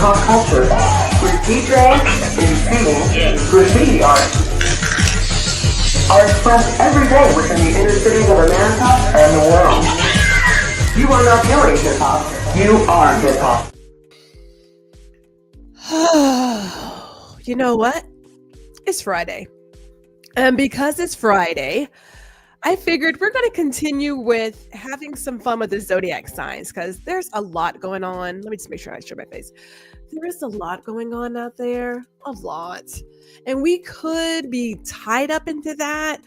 pop culture, with DJ and painting, graffiti art are expressed every day within the inner cities of America and the world. You are not doing hip-hop, you are hip-hop. You know what? It's Friday. And because it's Friday, I figured we're going to continue with having some fun with the Zodiac signs because there's a lot going on. Let me just make sure I show my face. There is a lot going on out there, a lot. And we could be tied up into that,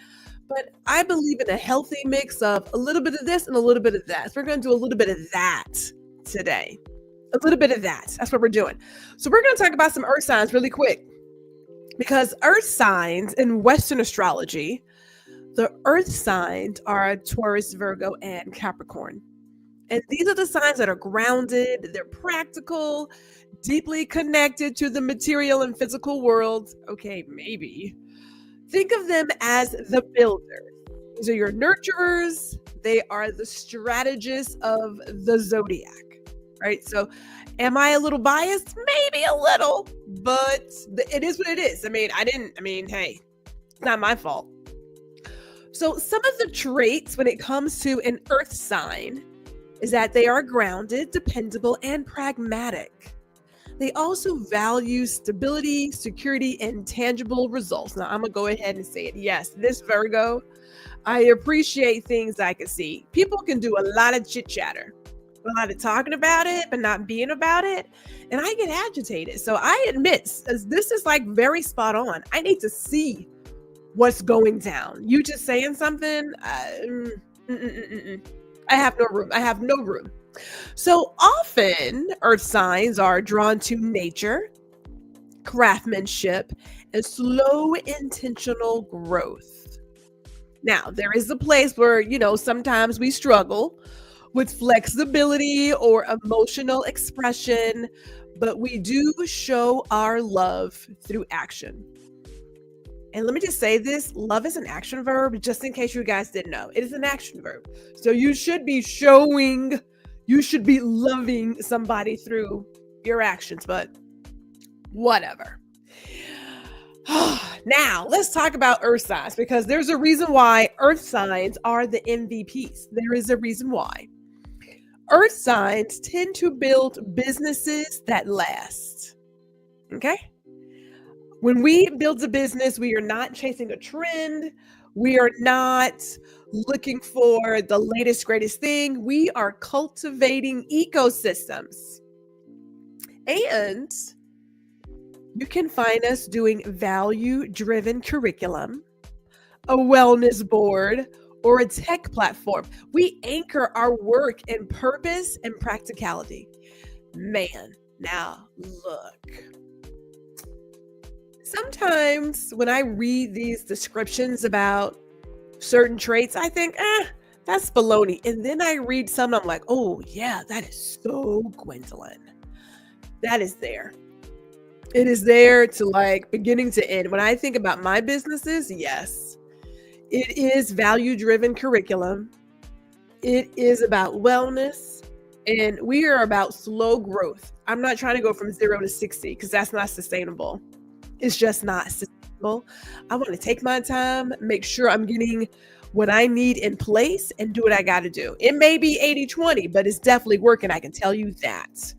but I believe in a healthy mix of a little bit of this and a little bit of that. So we're going to do a little bit of that today. A little bit of that. That's what we're doing. So we're going to talk about some earth signs really quick because earth signs in Western astrology, the earth signs are Taurus, Virgo, and Capricorn. And these are the signs that are grounded, they're practical, deeply connected to the material and physical world. Okay, maybe. Think of them as the builders. These are your nurturers. They are the strategists of the zodiac, right? So am I a little biased? Maybe a little, but it is what it is. Hey, it's not my fault. So some of the traits when it comes to an earth sign is that they are grounded, dependable, and pragmatic. They also value stability, security, and tangible results. Now, I'm going to go ahead and say it. Yes, this Virgo, I appreciate things I can see. People can do a lot of chit-chatter, a lot of talking about it, but not being about it. And I get agitated. So I admit, this is like very spot on. I need to see what's going down. You just saying something, I have no room. I have no room. So often earth signs are drawn to nature, craftsmanship, and slow intentional growth. Now, there is a place where, sometimes we struggle with flexibility or emotional expression, but we do show our love through action. And let me just say this, love is an action verb, just in case you guys didn't know. It is an action verb. So you should be loving somebody through your actions, but whatever. Now, let's talk about earth signs because there's a reason why earth signs are the MVPs. There is a reason why. Earth signs tend to build businesses that last. Okay? When we build a business, we are not chasing a trend. We are not looking for the latest, greatest thing. We are cultivating ecosystems. And you can find us doing value-driven curriculum, a wellness board, or a tech platform. We anchor our work in purpose and practicality. Man, now look. Sometimes when I read these descriptions about certain traits, I think, that's baloney. And then I read some, I'm like, oh yeah, that is so Gwendolyn. That is there. It is there to like beginning to end. When I think about my businesses, yes, it is value-driven curriculum. It is about wellness, and we are about slow growth. I'm not trying to go from 0 to 60 because that's not sustainable. It's just not sustainable. I want to take my time, make sure I'm getting what I need in place and do what I got to do. It may be 80-20, but it's definitely working. I can tell you that.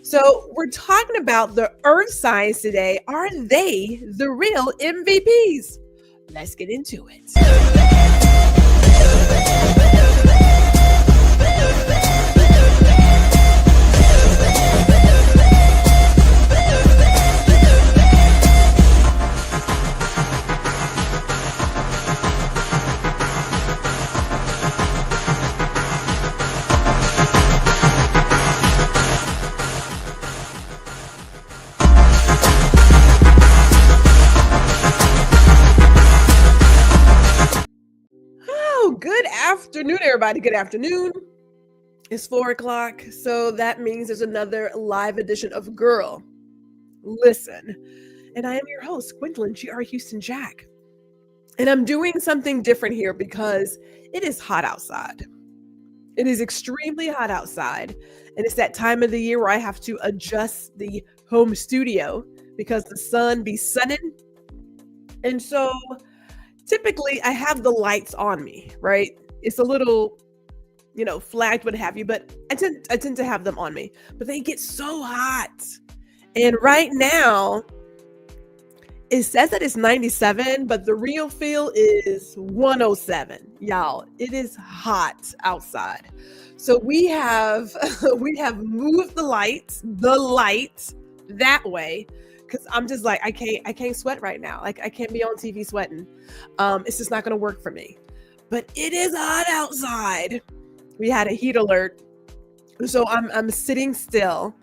So we're talking about the earth signs today. Are they the real MVPs? Let's get into it. Good afternoon, everybody. Good afternoon. It's 4:00, so that means there's another live edition of Guuuuurl. Listen, and I am your host, Gwendolyn G.R. Houston Jack. And I'm doing something different here because it is hot outside. It is extremely hot outside, and it's that time of the year where I have to adjust the home studio because the sun be sunning. And so typically I have the lights on me, right? It's a little, flagged, what have you, but I tend to have them on me. But they get so hot. And right now, it says that it's 97, but the real feel is 107. Y'all, it is hot outside. So we have moved the light that way, because I'm just like, I can't sweat right now. Like, I can't be on TV sweating. It's just not gonna work for me. But it is hot outside. We had a heat alert. So I'm sitting still.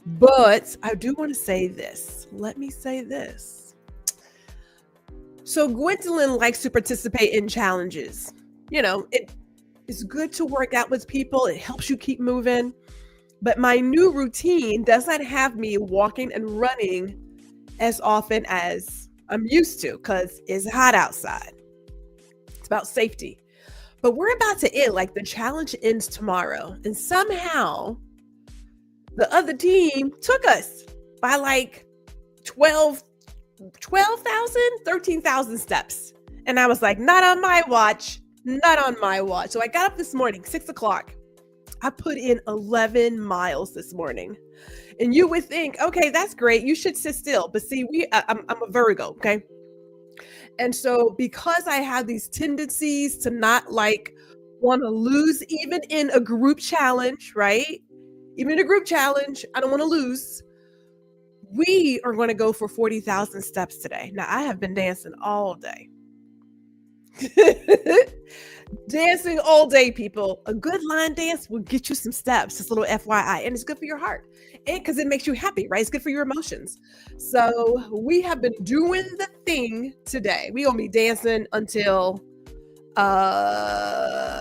But I do want to say this. Let me say this. So Gwendolyn likes to participate in challenges. It's good to work out with people. It helps you keep moving. But my new routine does not have me walking and running as often as I'm used to, because it's hot outside. It's about safety. But we're about to end. Like, the challenge ends tomorrow. And somehow the other team took us by like 13,000 steps. And I was like, not on my watch, not on my watch. So I got up this morning, 6 o'clock. I put in 11 miles this morning. And you would think, okay, that's great. You should sit still. But see, I'm a Virgo, okay? And so because I have these tendencies to not want to lose, even in a group challenge, right? Even in a group challenge, I don't want to lose. We are going to go for 40,000 steps today. Now, I have been dancing all day. Dancing all day, people. A good line dance will get you some steps. Just a little FYI. And it's good for your heart. And because it makes you happy, right? It's good for your emotions. So we have been doing the thing today. We're going to be dancing until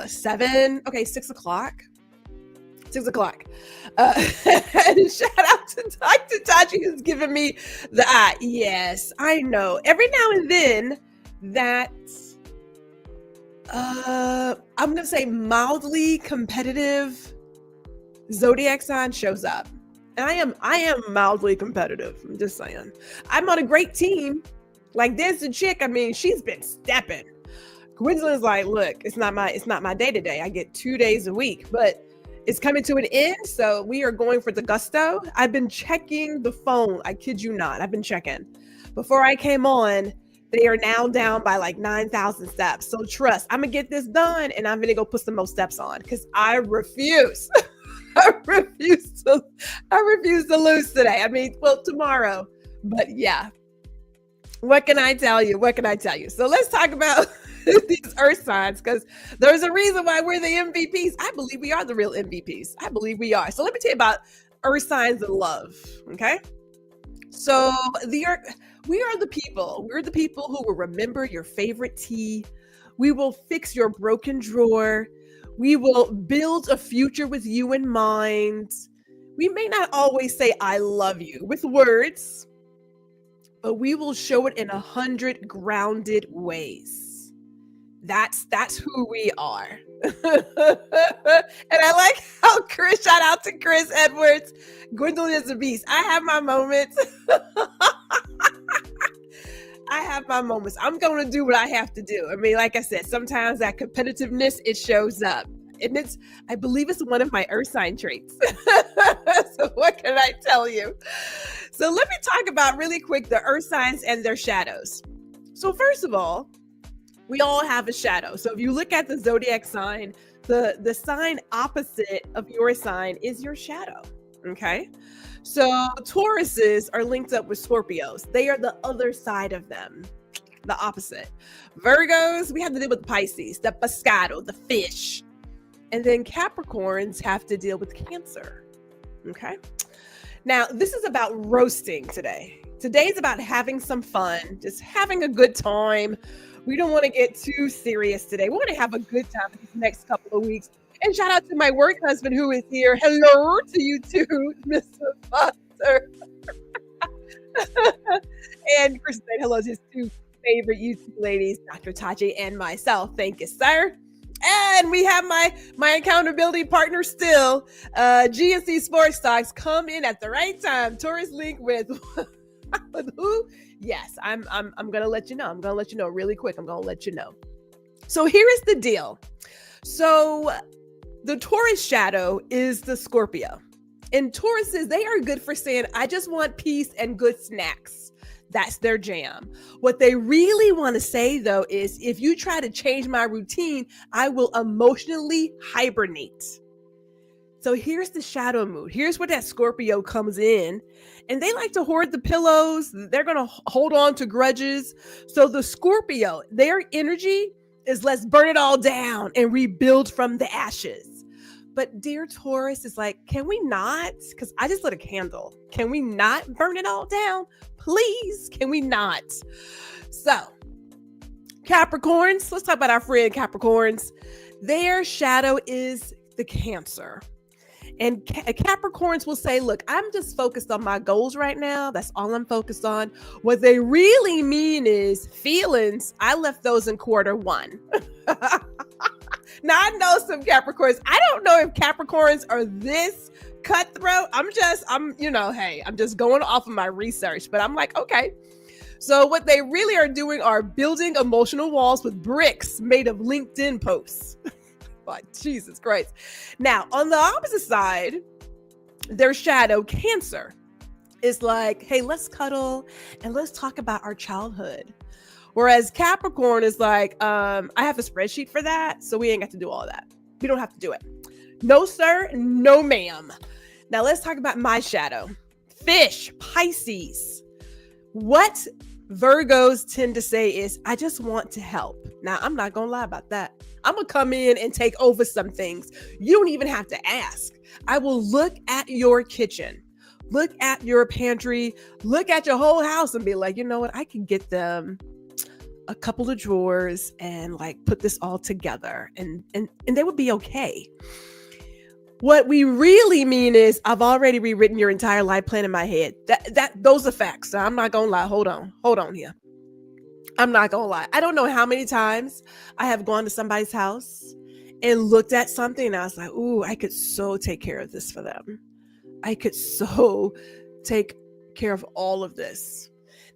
6 o'clock. 6 o'clock. And shout out to Dr. Tachi, who's giving me the eye. Yes, I know. Every now and then that I'm going to say mildly competitive Zodiac sign shows up. And I am mildly competitive. I'm just saying. I'm on a great team. Like, there's a chick, she's been stepping. Gwendolyn's like, look, it's not my day today. I get 2 days a week, but it's coming to an end, so we are going for the gusto. I've been checking the phone. I kid you not. I've been checking. Before I came on, they are now down by like 9,000 steps. So trust, I'm going to get this done, and I'm going to go put some more steps on, because I refuse. I refuse to lose today. Tomorrow. But yeah. What can I tell you? So let's talk about these earth signs, because there's a reason why we're the MVPs. I believe we are the real MVPs. I believe we are. So let me tell you about earth signs and love. Okay. So we are the people. We're the people who will remember your favorite tea. We will fix your broken drawer. We will build a future with you in mind. We may not always say I love you with words, but we will show it in 100 grounded ways. That's who we are. And I like how shout out to Chris Edwards. Gwendolyn is a beast. I have my moments. I'm going to do what I have to do. Like I said, sometimes that competitiveness, it shows up. And I believe it's one of my earth sign traits. So what can I tell you? So let me talk about really quick the earth signs and their shadows. So first of all, we all have a shadow. So if you look at the zodiac sign, the sign opposite of your sign is your shadow. Okay. So Tauruses are linked up with Scorpios. They are the other side of them, the opposite. Virgos, we have to deal with Pisces, the pescado, the fish. And then Capricorns have to deal with Cancer. Okay. Now, this is about roasting today. Today's about having some fun, just having a good time. We don't want to get too serious today. We want to have a good time these next couple of weeks. And shout out to my work husband who is here. Hello to you too, Mr. Foster. And Chris said hello to his two favorite YouTube ladies, Dr. Tachi and myself. Thank you, sir. And we have my accountability partner still. GNC Sports Stocks come in at the right time. Taurus link with with who? Yes, I'm gonna let you know. I'm gonna let you know really quick. I'm gonna let you know. So here is the deal. So the Taurus shadow is the Scorpio. And Tauruses, they are good for saying, I just want peace and good snacks. That's their jam. What they really want to say, though, is if you try to change my routine, I will emotionally hibernate. So here's the shadow mood. Here's where that Scorpio comes in. And they like to hoard the pillows. They're going to hold on to grudges. So the Scorpio, their energy is let's burn it all down and rebuild from the ashes. But dear Taurus is like, can we not? Because I just lit a candle. Can we not burn it all down? Please, can we not? So, Capricorns, let's talk about our friend Capricorns. Their shadow is the Cancer. And Capricorns will say, look, I'm just focused on my goals right now. That's all I'm focused on. What they really mean is feelings. I left those in Q1. Now, I know some Capricorns. I don't know if Capricorns are this cutthroat. I'm just going off of my research, but I'm like, okay. So what they really are doing are building emotional walls with bricks made of LinkedIn posts. Oh, Jesus Christ. Now, on the opposite side, their shadow, Cancer, is like, hey, let's cuddle and let's talk about our childhood. Whereas Capricorn is like, I have a spreadsheet for that, so we ain't got to do all of that. We don't have to do it. No, sir. No, ma'am. Now let's talk about my shadow. Fish, Pisces. What Virgos tend to say is, I just want to help. Now, I'm not going to lie about that. I'm going to come in and take over some things. You don't even have to ask. I will look at your kitchen, look at your pantry, look at your whole house and be like, you know what? I can get them a couple of drawers and like put this all together and they would be okay. What we really mean is I've already rewritten your entire life plan in my head. Those are facts. So I'm not going to lie. Hold on here. I'm not going to lie. I don't know how many times I have gone to somebody's house and looked at something and I was like, ooh, I could so take care of this for them. I could so take care of all of this.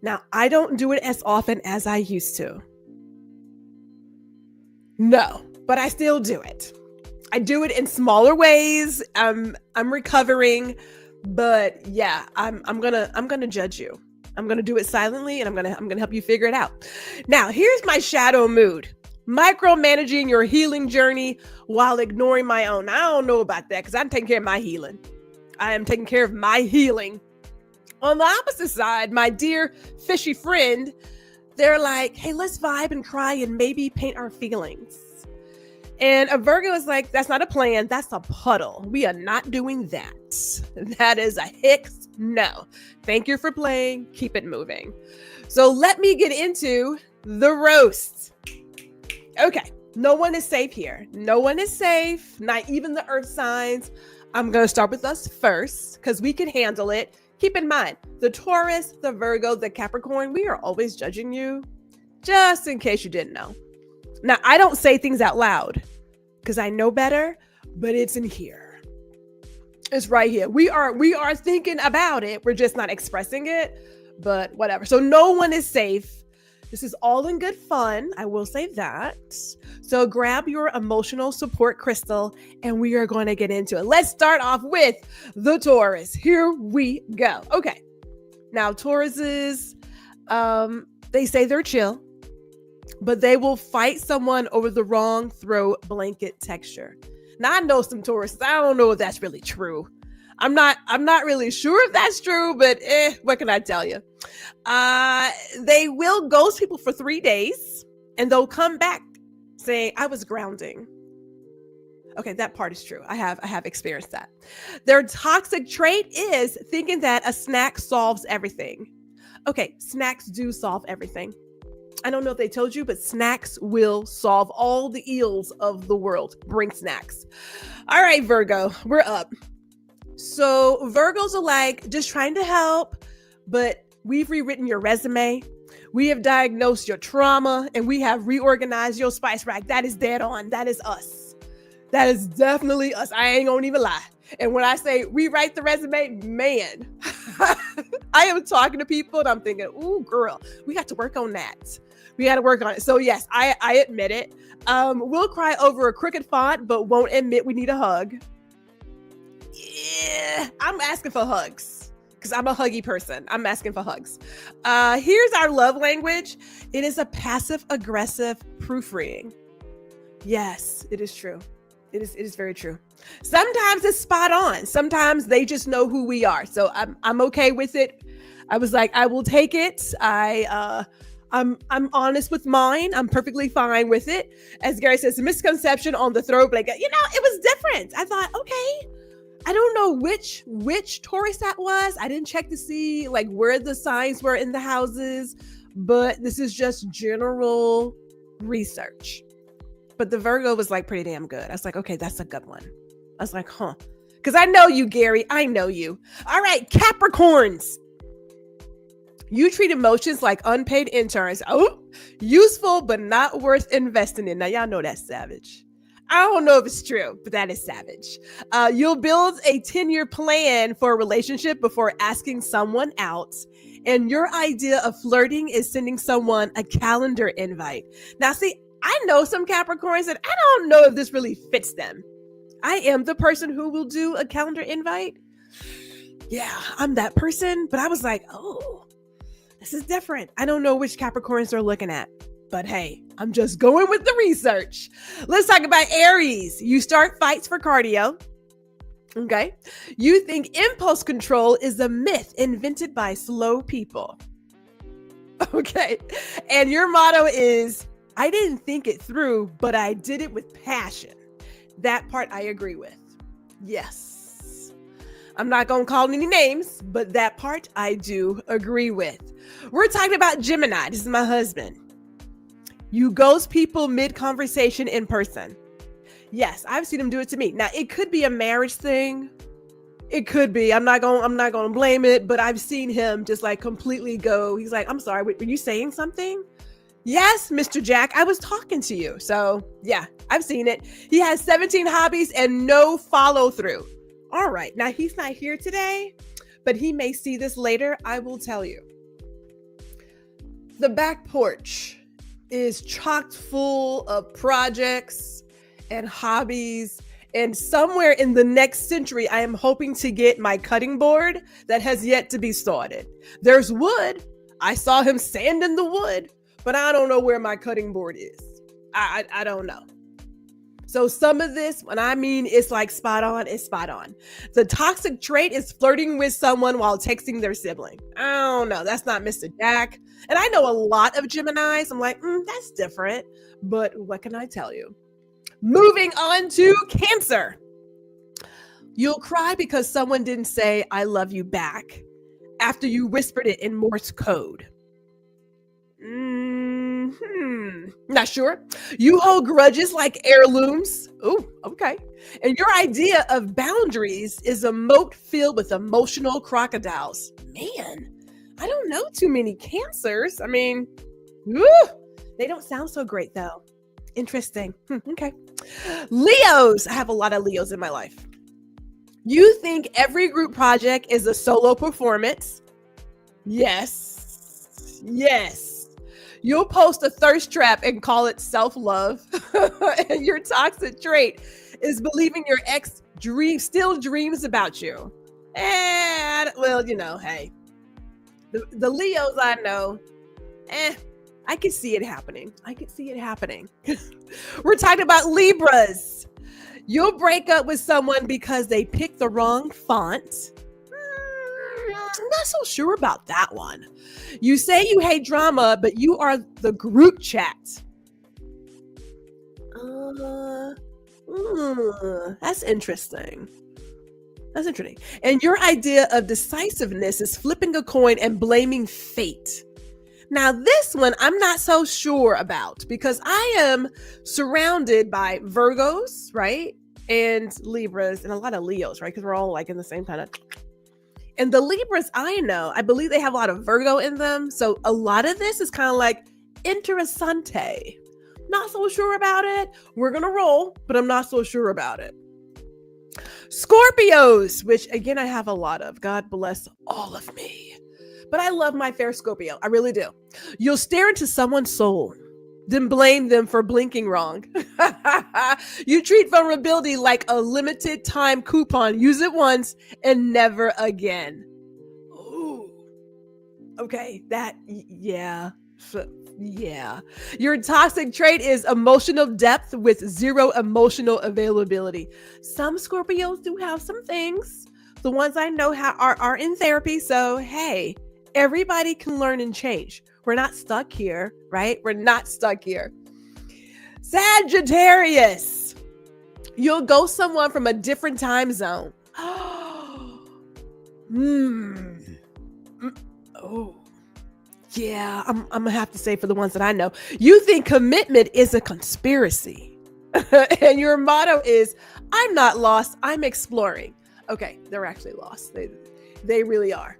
Now, I don't do it as often as I used to. No, but I still do it. I do it in smaller ways. I'm recovering, but yeah, I'm gonna judge you. I'm gonna do it silently, and I'm gonna help you figure it out. Now, here's my shadow mood: micromanaging your healing journey while ignoring my own. I don't know about that because I'm taking care of my healing. I am taking care of my healing. On the opposite side, my dear fishy friend, they're like, hey, let's vibe and cry and maybe paint our feelings. And a Virgo is like, that's not a plan. That's a puddle. We are not doing that. That is a Hicks no. Thank you for playing. Keep it moving. So let me get into the roast. Okay. No one is safe here. No one is safe. Not even the earth signs. I'm going to start with us first because we can handle it. Keep in mind, the Taurus, the Virgo, the Capricorn, we are always judging you, just in case you didn't know. Now, I don't say things out loud because I know better, but it's in here. It's right here. We are thinking about it. We're just not expressing it, but whatever. So no one is safe. This is all in good fun. I will say that. So grab your emotional support crystal and we are going to get into it. Let's start off with the Taurus. Here we go. Okay. Now, Tauruses, they say they're chill, but they will fight someone over the wrong throw blanket texture. Now, I know some Tauruses. I don't know if that's really true. I'm not really sure if that's true, but what can I tell you? They will ghost people for 3 days and they'll come back saying, I was grounding. Okay, that part is true. I have experienced that. Their toxic trait is thinking that a snack solves everything. Okay, snacks do solve everything. I don't know if they told you, but snacks will solve all the ills of the world. Bring snacks. All right, Virgo, we're up. So Virgos are like, just trying to help, but we've rewritten your resume. We have diagnosed your trauma and we have reorganized your spice rack. That is dead on. That is us. That is definitely us. I ain't gonna even lie. And when I say rewrite the resume, man, I am talking to people and I'm thinking, ooh, girl, we got to work on that. We got to work on it. So yes, I admit it. We'll cry over a crooked font, but won't admit we need a hug. Yeah, I'm asking for hugs because I'm a huggy person. I'm asking for hugs. Here's our love language. It is a passive-aggressive proofreading. Yes, it is true. It is very true. Sometimes it's spot on. Sometimes they just know who we are. So I'm okay with it. I was like, I will take it. I'm honest with mine. I'm perfectly fine with it. As Gary says, misconception on the throw blanket. It was different. I thought, okay, I don't know which Taurus that was. I didn't check to see like where the signs were in the houses, but this is just general research. But the Virgo was like pretty damn good. I was like, okay, that's a good one. I was like, huh. Because I know you, Gary. I know you. All right, Capricorns. You treat emotions like unpaid interns. Oh, useful, but not worth investing in. Now, y'all know that's savage. I don't know if it's true, but that is savage. You'll build a 10-year plan for a relationship before asking someone out. And your idea of flirting is sending someone a calendar invite. Now, see, I know some Capricorns and I don't know if this really fits them. I am the person who will do a calendar invite. Yeah, I'm that person. But I was like, oh, this is different. I don't know which Capricorns they're looking at. But hey, I'm just going with the research. Let's talk about Aries. You start fights for cardio. Okay. You think impulse control is a myth invented by slow people. Okay. And your motto is, I didn't think it through, but I did it with passion. That part I agree with. Yes. I'm not going to call any names, but that part I do agree with. We're talking about Gemini. This is my husband. You ghost people mid-conversation in person. Yes, I've seen him do it to me. Now, it could be a marriage thing. It could be. I'm not going to blame it, but I've seen him just like completely go. He's like, I'm sorry, were you saying something? Yes, Mr. Jack, I was talking to you. So yeah, I've seen it. He has 17 hobbies and no follow through. All right. Now he's not here today, but he may see this later. I will tell you. The back porch is chock full of projects and hobbies. And somewhere in the next century, I am hoping to get my cutting board that has yet to be started. There's wood. I saw him sanding the wood. But I don't know where my cutting board is. I don't know. So some of this, when I mean it's like spot on, it's spot on. The toxic trait is flirting with someone while texting their sibling. I don't know. That's not Mr. Jack. And I know a lot of Geminis. I'm like, that's different. But what can I tell you? Moving on to Cancer. You'll cry because someone didn't say, I love you back after you whispered it in Morse code. Not sure. You hold grudges like heirlooms. Ooh, okay. And your idea of boundaries is a moat filled with emotional crocodiles. Man, I don't know too many Cancers. I mean, they don't sound so great though. Interesting. Okay. Leos. I have a lot of Leos in my life. You think every group project is a solo performance. Yes. Yes. You'll post a thirst trap and call it self-love. And your toxic trait is believing your ex still dreams about you. And, well, hey. The Leos I know, I can see it happening. We're talking about Libras. You'll break up with someone because they picked the wrong font. I'm not so sure about that one. You say you hate drama, but you are the group chat. That's interesting. And your idea of decisiveness is flipping a coin and blaming fate. Now, this one I'm not so sure about because I am surrounded by Virgos, right? And Libras and a lot of Leos, right? Because we're all like in the same kind of... And the Libras I know, I believe they have a lot of Virgo in them. So a lot of this is kind of like interessante. Not so sure about it. We're going to roll, but I'm not so sure about it. Scorpios, which again, I have a lot of. God bless all of me. But I love my fair Scorpio. I really do. You'll stare into someone's soul, then blame them for blinking wrong. You treat vulnerability like a limited time coupon. Use it once and never again. Ooh. Okay, yeah. Your toxic trait is emotional depth with zero emotional availability. Some Scorpios do have some things. The ones I know are in therapy. So, hey, everybody can learn and change. We're not stuck here, right? We're not stuck here. Sagittarius. You'll ghost someone from a different time zone. Oh. Yeah, I'm gonna have to say for the ones that I know, you think commitment is a conspiracy. And your motto is, I'm not lost, I'm exploring. Okay, they're actually lost. They really are.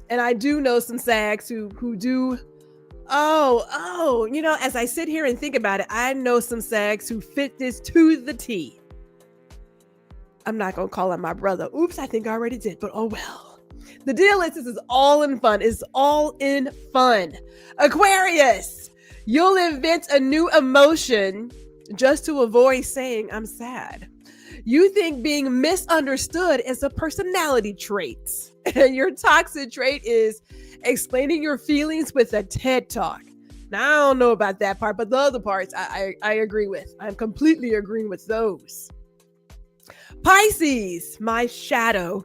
And I do know some Sags who do, as I sit here and think about it, I know some Sags who fit this to the T. I'm not gonna call him my brother. Oops, I think I already did, but oh well. The deal is, this is all in fun. It's all in fun. Aquarius, you'll invent a new emotion just to avoid saying I'm sad. You think being misunderstood is a personality trait. And your toxic trait is explaining your feelings with a TED Talk. Now, I don't know about that part, but the other parts I agree with. I'm completely agreeing with those. Pisces, my shadow.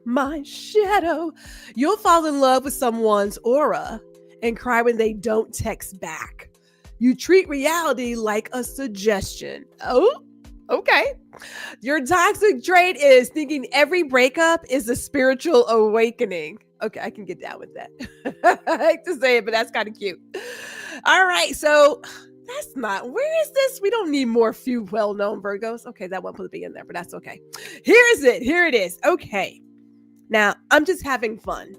You'll fall in love with someone's aura and cry when they don't text back. You treat reality like a suggestion. Oh, okay. Your toxic trait is thinking every breakup is a spiritual awakening. Okay, I can get down with that. I hate to say it, but that's kind of cute. All right, so where is this? We don't need more few well-known Virgos. Okay, that won't put the B in there, but that's okay. Here it is. Okay. Now, I'm just having fun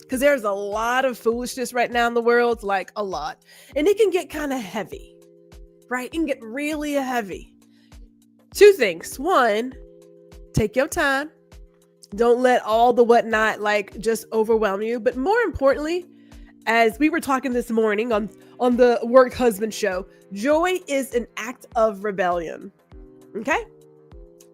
because there's a lot of foolishness right now in the world, like a lot. And it can get kind of heavy, right? It can get really heavy. Two things. One, take your time. Don't let all the whatnot just overwhelm you. But more importantly, as we were talking this morning on the Work Husband show, joy is an act of rebellion. Okay?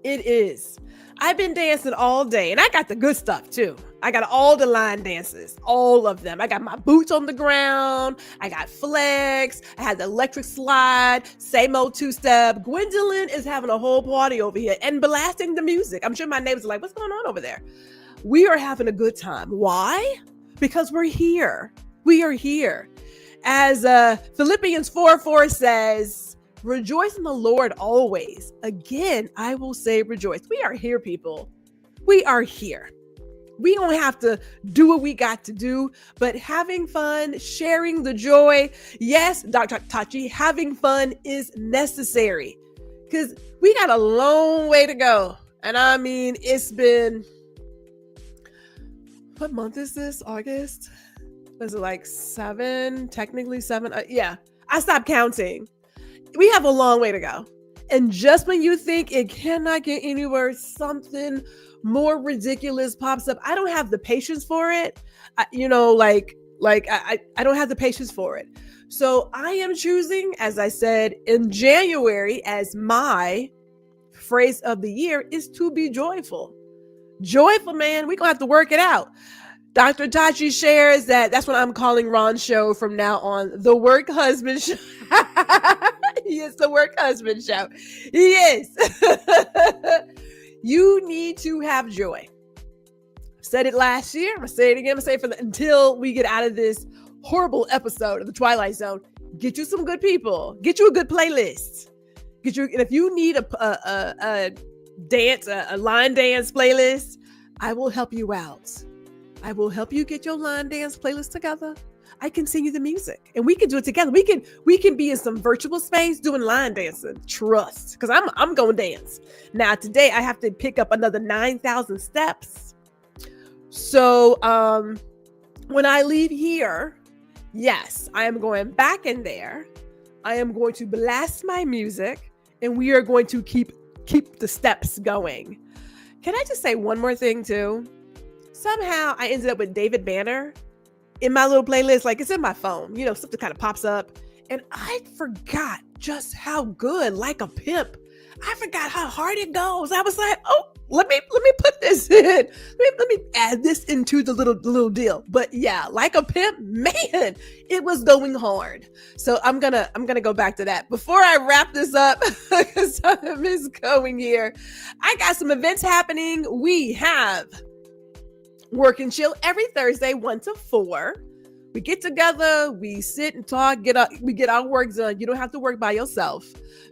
It is. I've been dancing all day, and I got the good stuff too. I got all the line dances, all of them. I got my boots on the ground. I got flex. I had the electric slide, same old two-step. Gwendolyn is having a whole party over here and blasting the music. I'm sure my neighbors are like, what's going on over there? We are having a good time. Why? Because we're here. We are here. As Philippians 4:4 says, rejoice in the Lord always. Again, I will say rejoice. We are here, people. We are here. We don't have to do what we got to do, but having fun, sharing the joy. Yes, Dr. Tachi, having fun is necessary because we got a long way to go. And I mean, it's been, what month is this? August? Was it like 7? Technically 7? Yeah, I stopped counting. We have a long way to go. And just when you think it cannot get any worse, something more ridiculous pops up. I don't have the patience for it. I don't have the patience for it. So I am choosing, as I said, in January, as my phrase of the year is to be joyful. Joyful, man. We're going to have to work it out. Dr. Tachi shares that's what I'm calling Ron's show from now on, the Work Husband Show. He is the Work Husband Show. He is. You need to have joy. I said it last year. I'm going to say it again. I'm going to say it until we get out of this horrible episode of the Twilight Zone. Get you some good people. Get you a good playlist. And if you need a dance, a line dance playlist, I will help you out. I will help you get your line dance playlist together. I can sing you the music and we can do it together. We can be in some virtual space doing line dancing. Trust, because I'm going to dance. Now today I have to pick up another 9,000 steps. So when I leave here, yes, I am going back in there. I am going to blast my music and we are going to keep the steps going. Can I just say one more thing too? Somehow I ended up with David Banner in my little playlist. Like, it's in my phone, you know, something kind of pops up, and I forgot just how good Like a Pimp. I forgot how hard it goes. I was like, oh, let me put this in. Let me add this into the little deal. But yeah, Like a Pimp, man, it was going hard. So I'm gonna go back to that. Before I wrap this up, because time is going here, I got some events happening. We have Work and Chill every Thursday, 1 to 4. We get together, we sit and talk, we get our work done. You don't have to work by yourself.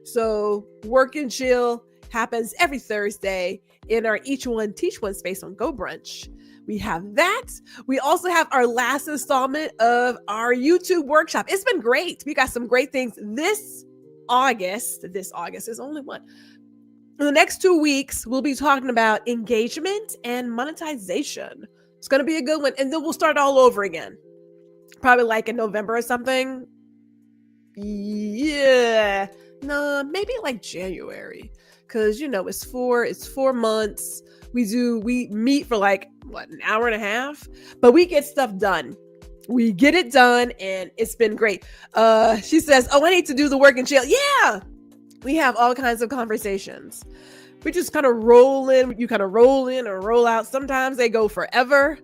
So Work and Chill happens every Thursday in our Each One Teach One space on Go Brunch. We have that. We also have our last installment of our YouTube workshop. It's been great. We got some great things this August is only one. In the next 2 weeks, we'll be talking about engagement and monetization. It's going to be a good one. And then we'll start all over again. Probably like in November or something. Yeah. No, maybe like January. Because, you know, it's 4 months. We meet for like, an hour and a half? But we get stuff done. We get it done, and it's been great. She says, oh, I need to do the Work and Chill. Yeah. We have all kinds of conversations. We just kind of roll in. You kind of roll in or roll out. Sometimes they go forever.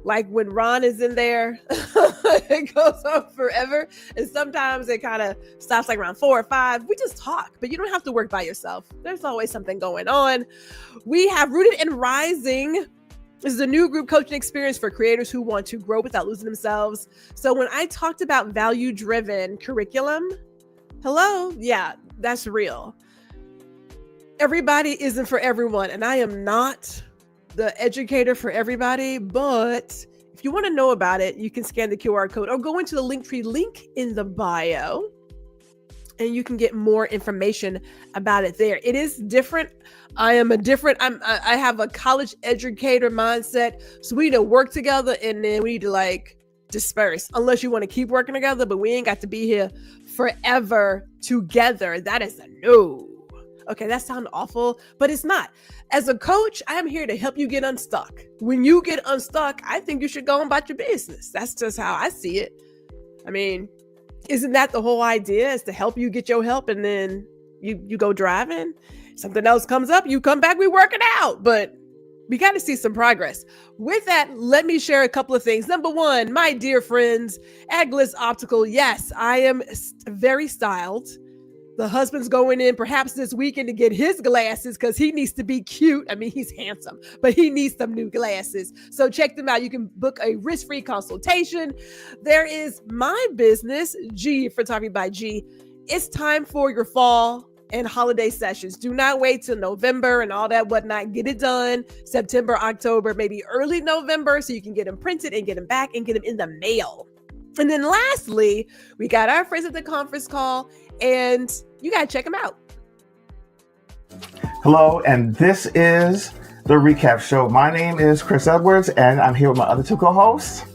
Like when Ron is in there, it goes on forever. And sometimes it kind of stops like around 4 or 5. We just talk, but you don't have to work by yourself. There's always something going on. We have Rooted and Rising. This is a new group coaching experience for creators who want to grow without losing themselves. So when I talked about value-driven curriculum, hello, yeah, that's real. Everybody isn't for everyone, and I am not the educator for everybody, but if you want to know about it, you can scan the QR code or go into the Linktree link in the bio, and you can get more information about it there. It is different. I have a college educator mindset, so we need to work together, and then we need to like disperse unless you want to keep working together, but we ain't got to be here forever together. That is a no. Okay, that sounds awful, but it's not. As a coach, I am here to help you get unstuck. When you get unstuck, I think you should go about your business. That's just how I see it. I mean, isn't that the whole idea, is to help you get your help, and then you go driving? Something else comes up, you come back, we work it out. But we got to see some progress. With that, let me share a couple of things. Number one, my dear friends at Gliss Optical, yes, I am very styled. The husband's going in perhaps this weekend to get his glasses because he needs to be cute. I mean, he's handsome, but he needs some new glasses. So check them out. You can book a risk-free consultation. There is my business, G Photography by G. It's time for your fall and holiday sessions. Do not wait till November and all that whatnot. Get it done September, October, maybe early November, so you can get them printed and get them back and get them in the mail. And then lastly, we got our friends at the conference call, and you got to check them out. Hello, and this is the Recap Show. My name is Chris Edwards, and I'm here with my other two co-hosts.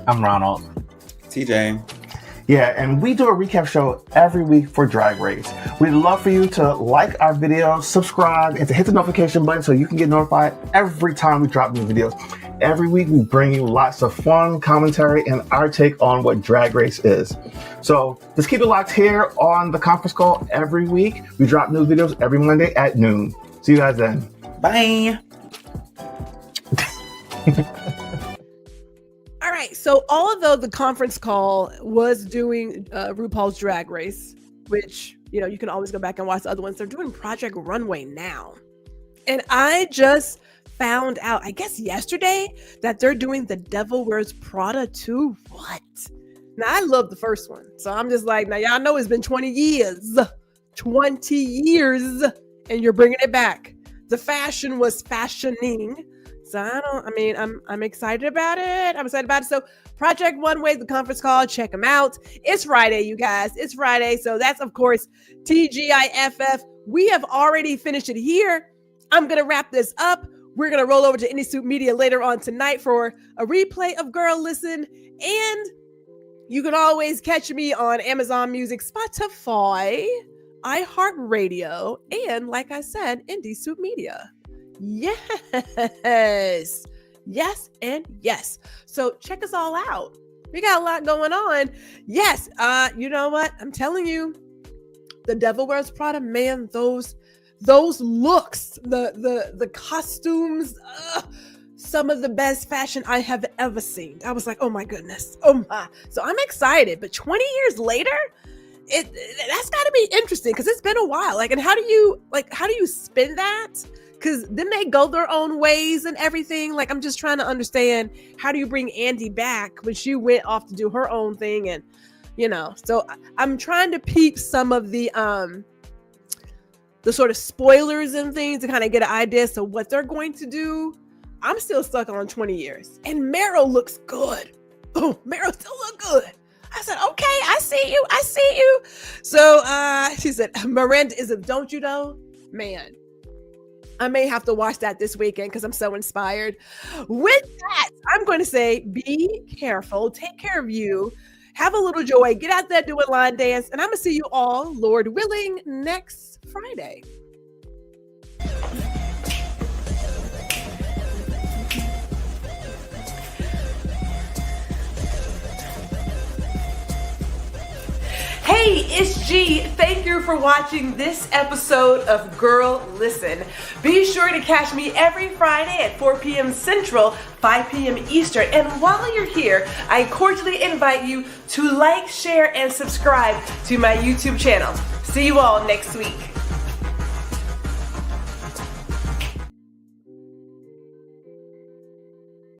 I'm Ronald. TJ. Yeah, and we do a recap show every week for Drag Race. We'd love for you to like our videos, subscribe, and to hit the notification button so you can get notified every time we drop new videos. Every week, we bring you lots of fun commentary and our take on what Drag Race is. So just keep it locked here on the conference call every week. We drop new videos every Monday at noon. See you guys then. Bye. All right. So although the conference call was doing RuPaul's Drag Race, which, you know, you can always go back and watch the other ones, they're doing Project Runway now. And I just found out, I guess yesterday, that they're doing The Devil Wears Prada 2. What? Now, I love the first one. So I'm just like, now y'all know it's been 20 years. 20 years. And you're bringing it back. The fashion was fashioning. So I'm excited about it. I'm excited about it. So Project Runway, the conference call, check them out. It's Friday, you guys. It's Friday. So that's, of course, TGIFF. We have already finished it here. I'm going to wrap this up. We're going to roll over to Indie Soup Media later on tonight for a replay of Girl Listen. And You can always catch me on Amazon Music, Spotify, iHeartRadio, and like I said, Indie Soup Media. Yes. Yes and yes. So check us all out. We got a lot going on. Yes. You know what? I'm telling you, the Devil Wears Prada, man, those looks, the costumes, some of the best fashion I have ever seen. I was like, oh my goodness. Oh my. So I'm excited. But 20 years later, that's got to be interesting because it's been a while. And how do you spin that? Because then they go their own ways and everything. I'm just trying to understand, how do you bring Andy back when she went off to do her own thing? And, so I'm trying to peep some of the sort of spoilers and things to kind of get an idea as to what they're going to do. I'm still stuck on 20 years. And Meryl looks good. Oh, Meryl still look good. I said, okay, I see you. So she said, Miranda is a don't you know? Man, I may have to watch that this weekend because I'm so inspired. With that, I'm going to say, be careful, take care of you, have a little joy, get out there, do a line dance, and I'm going to see you all, Lord willing, next Friday. Hey, it's G. Thank you for watching this episode of Girl Listen. Be sure to catch me every Friday at 4 p.m. Central, 5 p.m. Eastern. And while you're here, I cordially invite you to like, share, and subscribe to my YouTube channel. See you all next week.